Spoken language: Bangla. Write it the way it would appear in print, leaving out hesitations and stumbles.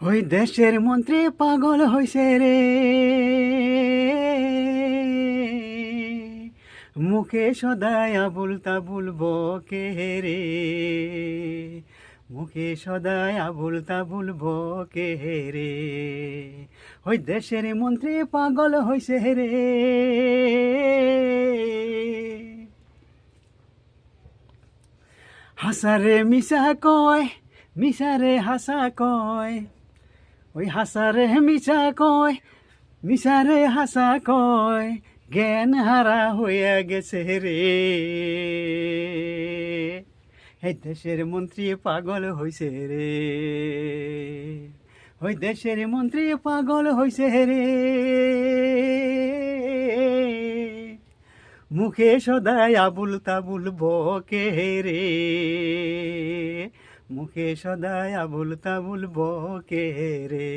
ওই দেশের মন্ত্রী পাগল হইছে রে, মুখে সদায় আবুল তাবুল বকে রে, মুখে সদায় আবুল তাবুল বকে রে। ওই দেশের মন্ত্রী পাগল হইছে রে, হাসারে মিশা কয়, মিশারে হাসা কয়, ওই হাসারে মিশা কয়, মিশারে হাসা কয়, জ্ঞান হারা হইয়া গেছে রে। এই দেশের মন্ত্রী পাগল হইছে রে, ওই দেশের মন্ত্রী পাগল হইছে রে, মুখে সদাই আবুল তাবুল বকে রে, মুখে সদাই আবুল তাবুল বকে রে।